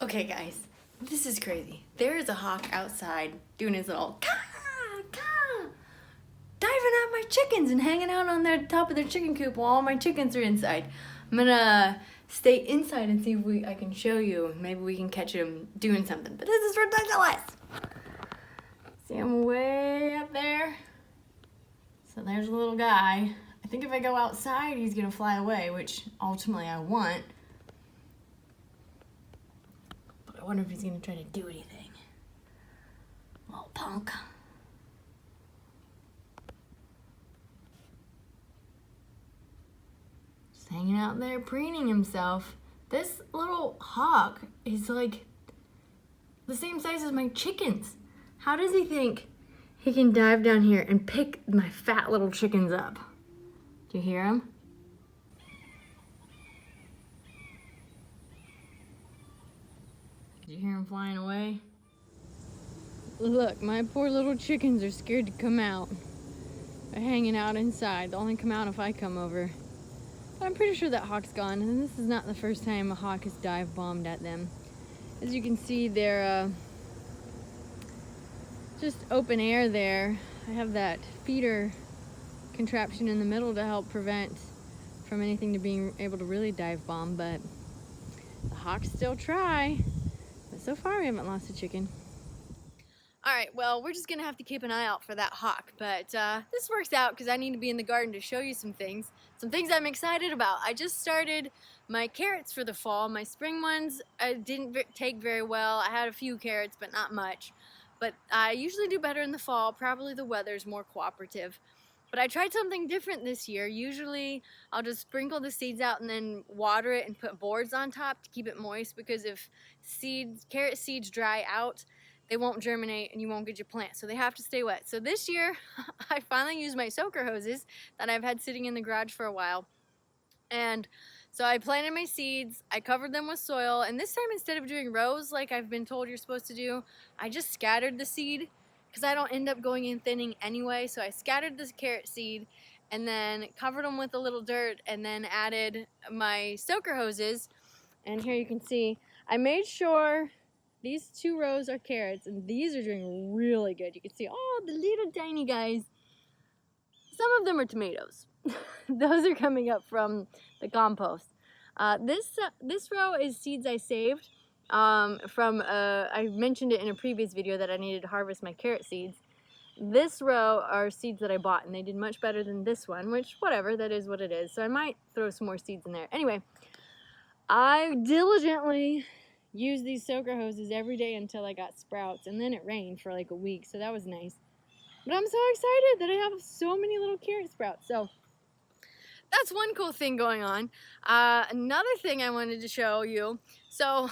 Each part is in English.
Okay guys, this is crazy. There is a hawk outside doing his little caw, caw, diving at my chickens and hanging out on the top of their chicken coop while all my chickens are inside. I'm gonna stay inside and see if I can show you. Maybe we can catch him doing something, but this is ridiculous. See him way up there? So there's a little guy. I think if I go outside, he's gonna fly away, which ultimately I want. But I wonder if he's gonna try to do anything. Little punk. Just hanging out there, preening himself. This little hawk is like the same size as my chickens. How does he think he can dive down here and pick my fat little chickens up? Do you hear him? Did you hear him flying away? Look, my poor little chickens are scared to come out. They're hanging out inside. They'll only come out if I come over. But I'm pretty sure that hawk's gone, and this is not the first time a hawk has dive bombed at them. As you can see, they're just open air there. I have that feeder contraption in the middle to help prevent from anything to being able to really dive bomb, but the hawks still try. But so far we haven't lost a chicken. Alright, well, we're just gonna have to keep an eye out for that hawk, but this works out because I need to be in the garden to show you some things I'm excited about. I just started my carrots for the fall. My spring ones didn't take very well. I had a few carrots, but not much. But I usually do better in the fall. Probably the weather's more cooperative. But I tried something different this year. Usually I'll just sprinkle the seeds out and then water it and put boards on top to keep it moist, because if carrot seeds dry out, they won't germinate and you won't get your plant. So they have to stay wet. So this year I finally used my soaker hoses that I've had sitting in the garage for a while. And so I planted my seeds, I covered them with soil, and this time instead of doing rows like I've been told you're supposed to do, I just scattered the seed because I don't end up going in thinning anyway. So I scattered this carrot seed and then covered them with a little dirt and then added my soaker hoses. And here you can see, I made sure these 2 rows are carrots and these are doing really good. You can see all the little tiny guys. Some of them are tomatoes. Those are coming up from the compost. This row is seeds I saved from, I mentioned it in a previous video that I needed to harvest my carrot seeds. This row are seeds that I bought and they did much better than this one, which whatever, that is what it is. So I might throw some more seeds in there. Anyway, I diligently used these soaker hoses every day until I got sprouts, and then it rained for like a week, so that was nice. But I'm so excited that I have so many little carrot sprouts. So that's one cool thing going on. Another thing I wanted to show you. So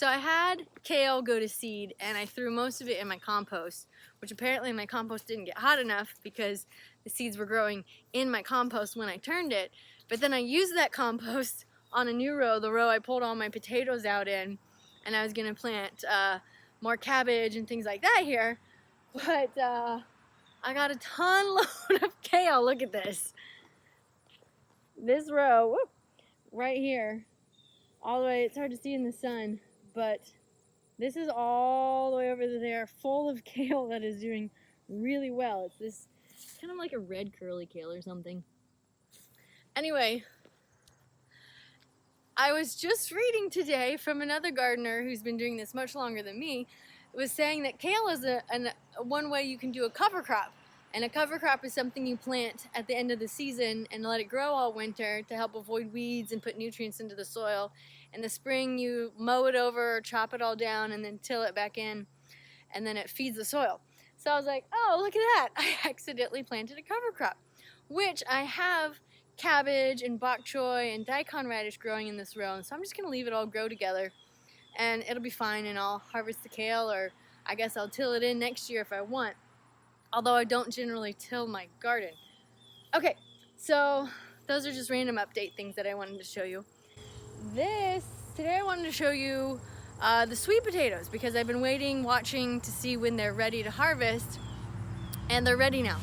I had kale go to seed and I threw most of it in my compost, which apparently my compost didn't get hot enough because the seeds were growing in my compost when I turned it. But then I used that compost on a new row, the row I pulled all my potatoes out in, and I was gonna plant more cabbage and things like that here. But I got a ton load of kale. Look at this. This row, whoop, right here, all the way, it's hard to see in the sun, but this is all the way over there full of kale that is doing really well. It's this kind of like a red curly kale or something. Anyway, I was just reading today from another gardener who's been doing this much longer than me. It was saying that kale is one way you can do a cover crop. And a cover crop is something you plant at the end of the season and let it grow all winter to help avoid weeds and put nutrients into the soil. In the spring, you mow it over, or chop it all down, and then till it back in, and then it feeds the soil. So I was like, oh, look at that. I accidentally planted a cover crop, which I have cabbage and bok choy and daikon radish growing in this row. And so I'm just going to leave it all grow together, and it'll be fine, and I'll harvest the kale, or I guess I'll till it in next year if I want. Although I don't generally till my garden. Okay, so those are just random update things that I wanted to show you. Today I wanted to show you the sweet potatoes, because I've been watching to see when they're ready to harvest, and they're ready now.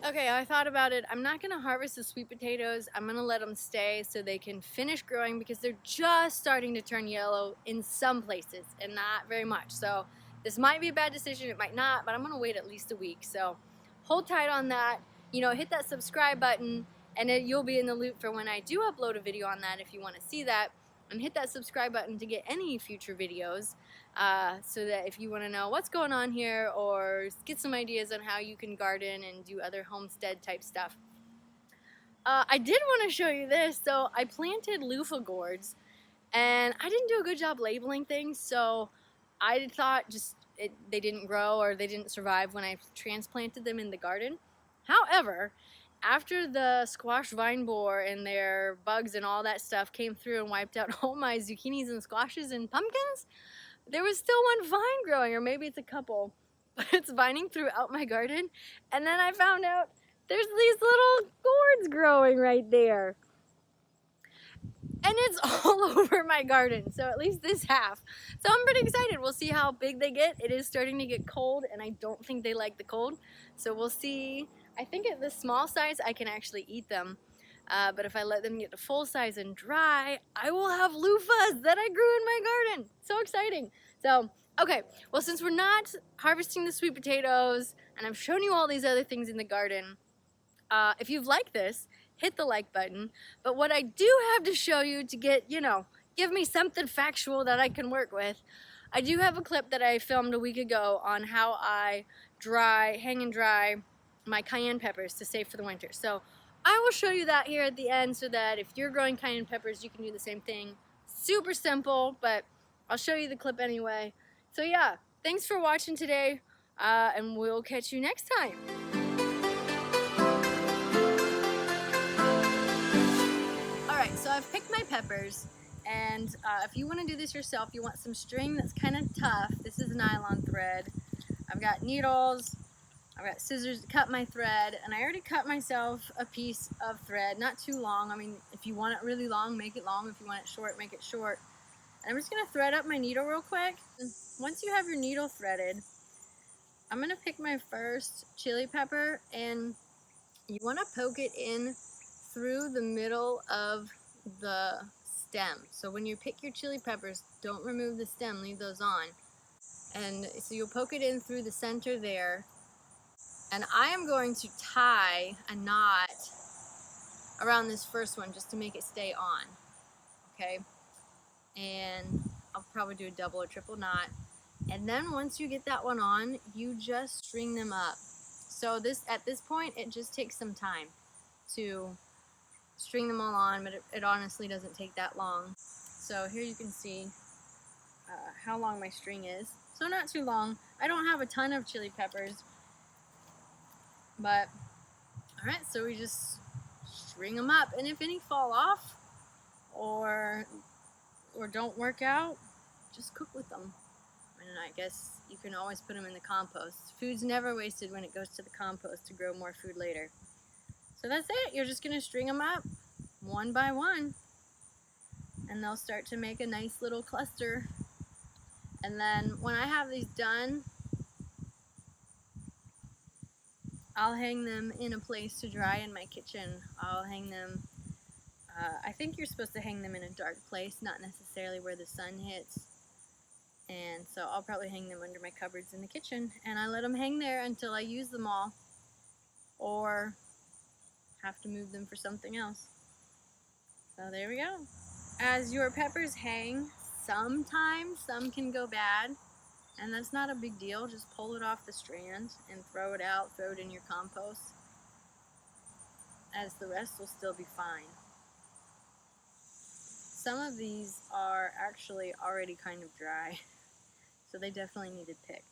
Okay, I thought about it. I'm not gonna harvest the sweet potatoes. I'm gonna let them stay so they can finish growing because they're just starting to turn yellow in some places and not very much. So this might be a bad decision, it might not, but I'm gonna wait at least a week. So hold tight on that. You know, hit that subscribe button and you'll be in the loop for when I do upload a video on that if you wanna see that. And hit that subscribe button to get any future videos so that if you want to know what's going on here or get some ideas on how you can garden and do other homestead type stuff. I did want to show you this. So I planted luffa gourds and I didn't do a good job labeling things, so I thought they didn't grow or they didn't survive when I transplanted them in the garden. However, after the squash vine boar and their bugs and all that stuff came through and wiped out all my zucchinis and squashes and pumpkins, there was still one vine growing, or maybe it's a couple, but it's vining throughout my garden. And then I found out there's these little gourds growing right there. And it's all over my garden, so at least this half. So I'm pretty excited. We'll see how big they get. It is starting to get cold, and I don't think they like the cold. So we'll see. I think at the small size, I can actually eat them. But if I let them get to full size and dry, I will have loofahs that I grew in my garden. So exciting. So, okay, well, since we're not harvesting the sweet potatoes, and I've shown you all these other things in the garden, if you've liked this, hit the like button. But what I do have to show you to get, give me something factual that I can work with, I do have a clip that I filmed a week ago on how I hang and dry my cayenne peppers to save for the winter. So I will show you that here at the end so that if you're growing cayenne peppers, you can do the same thing. Super simple, but I'll show you the clip anyway. So yeah, thanks for watching today, and we'll catch you next time. Alright, so I've picked my peppers, and if you want to do this yourself, you want some string that's kind of tough. This is nylon thread. I've got needles, I've got scissors to cut my thread, and I already cut myself a piece of thread, not too long. I mean, if you want it really long, make it long. If you want it short, make it short. And I'm just going to thread up my needle real quick. Once you have your needle threaded, I'm going to pick my first chili pepper, and you want to poke it in through the middle of the stem. So when you pick your chili peppers, don't remove the stem, leave those on. And so you'll poke it in through the center there. And I am going to tie a knot around this first one just to make it stay on, okay? And I'll probably do a double or triple knot. And then once you get that one on, you just string them up. So at this point, it just takes some time to string them all on, but it honestly doesn't take that long. So here you can see how long my string is. So not too long. I don't have a ton of chili peppers, but all right, so we just string them up, and if any fall off or don't work out, just cook with them. And I guess you can always put them in the compost. Food's never wasted when it goes to the compost to grow more food later. So that's it. You're just gonna string them up one by one, and they'll start to make a nice little cluster. And then when I have these done, I'll hang them in a place to dry in my kitchen. I'll hang them, I think you're supposed to hang them in a dark place, not necessarily where the sun hits. And so I'll probably hang them under my cupboards in the kitchen, and I let them hang there until I use them all or have to move them for something else. So there we go. As your peppers hang, sometimes some can go bad, and that's not a big deal. Just pull it off the strand and throw it out, throw it in your compost, as the rest will still be fine. Some of these are actually already kind of dry, so they definitely needed picked.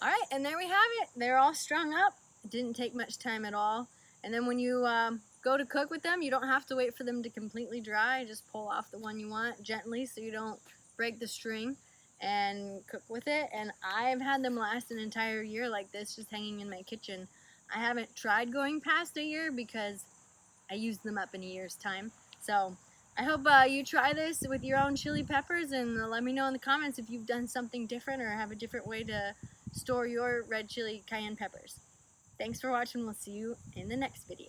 Alright, and there we have it. They're all strung up. It didn't take much time at all. And then when you go to cook with them, you don't have to wait for them to completely dry. Just pull off the one you want gently so you don't break the string, and cook with it. And I've had them last an entire year like this, just hanging in my kitchen. I haven't tried going past a year because I used them up in a year's time. So I hope you try this with your own chili peppers, and let me know in the comments if you've done something different or have a different way to store your red chili cayenne peppers. Thanks for watching. We'll see you in the next video.